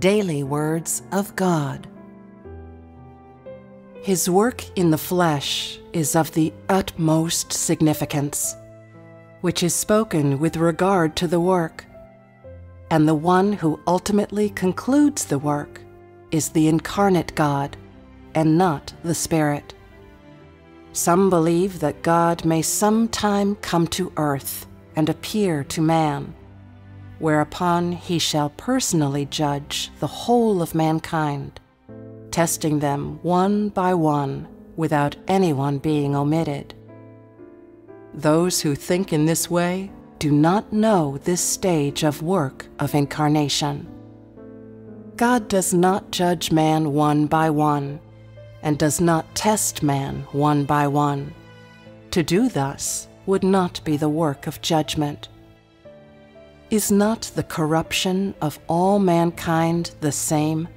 Daily Words of God. His work in the flesh is of the utmost significance, which is spoken with regard to the work, and the one who ultimately concludes the work is the incarnate God, and not the Spirit. Some believe that God may sometime come to earth and appear to man, whereupon he shall personally judge the whole of mankind, testing them one by one without anyone being omitted. Those who think in this way do not know this stage of work of incarnation. God does not judge man one by one, and does not test man one by one. To do thus would not be the work of judgment. Is not the corruption of all mankind the same?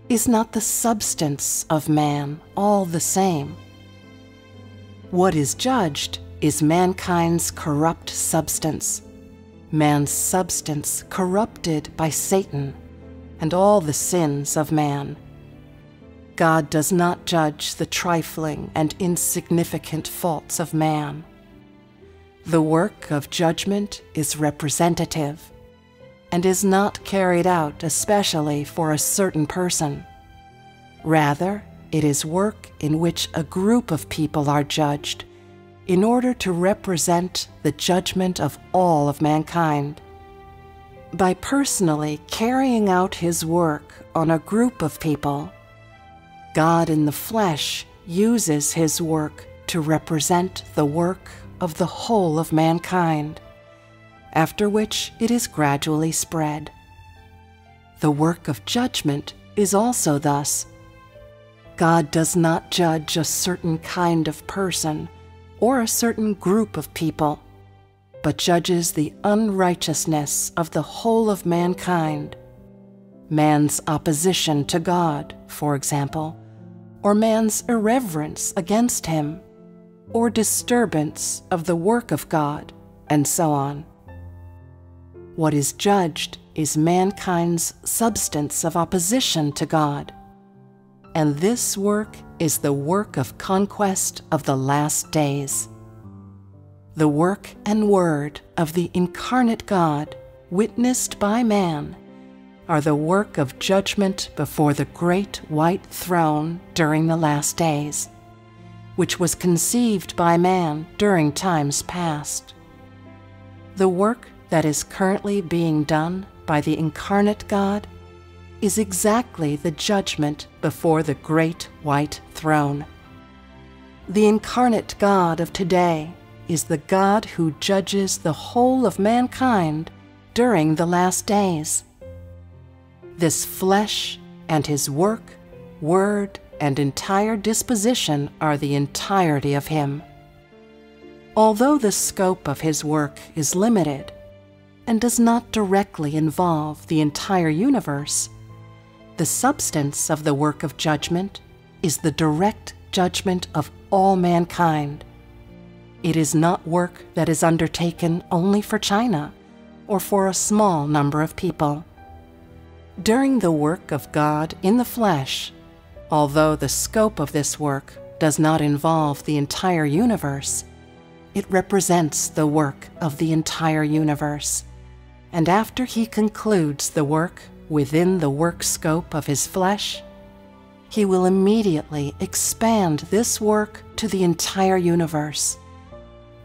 Is not the substance of man all the same? What is judged is mankind's corrupt substance, man's substance corrupted by Satan, and all the sins of man. God does not judge the trifling and insignificant faults of man. The work of judgment is representative, and is not carried out especially for a certain person. Rather, it is work in which a group of people are judged, in order to represent the judgment of all of mankind. By personally carrying out his work on a group of people, God in the flesh uses his work to represent the work of the whole of mankind, after which it is gradually spread. The work of judgment is also thus. God does not judge a certain kind of person or a certain group of people, but judges the unrighteousness of the whole of mankind, man's opposition to God, for example, or man's irreverence against him, or disturbance of the work of God, and so on. What is judged is mankind's substance of opposition to God, and this work is the work of conquest of the last days. The work and word of the incarnate God, witnessed by man, are the work of judgment before the great white throne during the last days, which was conceived by man during times past. The work that is currently being done by the incarnate God is exactly the judgment before the great white throne. The incarnate God of today is the God who judges the whole of mankind during the last days. This flesh and his work, word, and entire disposition are the entirety of him. Although the scope of his work is limited and does not directly involve the entire universe, the substance of the work of judgment is the direct judgment of all mankind. It is not work that is undertaken only for China or for a small number of people. During the work of God in the flesh, although the scope of this work does not involve the entire universe, it represents the work of the entire universe. And after he concludes the work within the work scope of his flesh, he will immediately expand this work to the entire universe,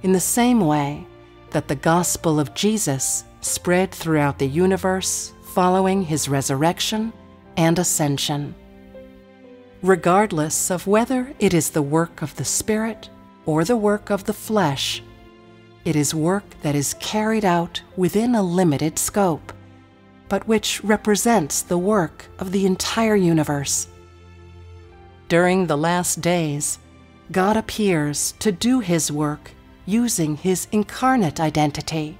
in the same way that the gospel of Jesus spread throughout the universe following his resurrection and ascension. Regardless of whether it is the work of the Spirit or the work of the flesh, it is work that is carried out within a limited scope, but which represents the work of the entire universe. During the last days, God appears to do his work using his incarnate identity,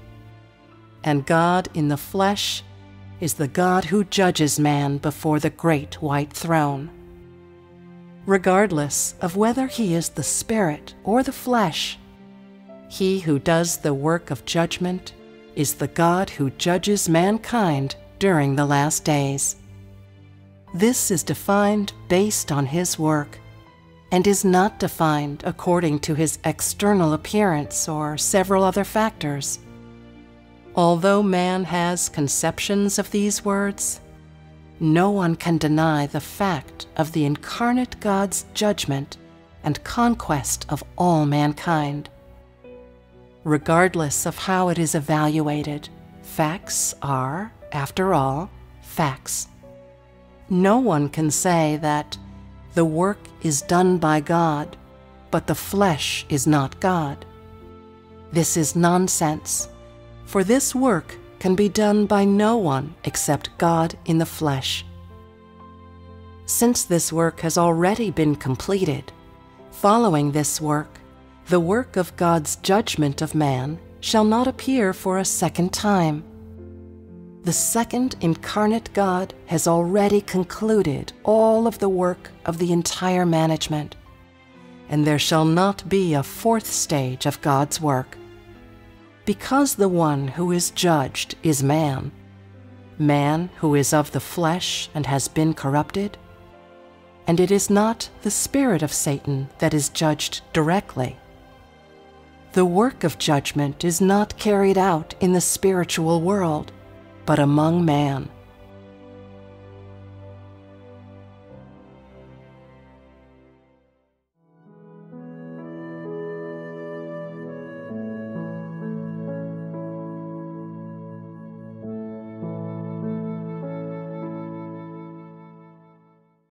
and God in the flesh is the God who judges man before the great white throne. Regardless of whether he is the Spirit or the flesh, he who does the work of judgment is the God who judges mankind during the last days. This is defined based on his work, and is not defined according to his external appearance or several other factors. Although man has conceptions of these words, no one can deny the fact of the incarnate God's judgment and conquest of all mankind. Regardless of how it is evaluated, facts are, after all, facts. No one can say that the work is done by God, but the flesh is not God. This is nonsense, for this work can be done by no one except God in the flesh. Since this work has already been completed, following this work, the work of God's judgment of man shall not appear for a second time. The second incarnate God has already concluded all of the work of the entire management, and there shall not be a fourth stage of God's work. Because the one who is judged is man, man who is of the flesh and has been corrupted, and it is not the spirit of Satan that is judged directly. The work of judgment is not carried out in the spiritual world, but among man.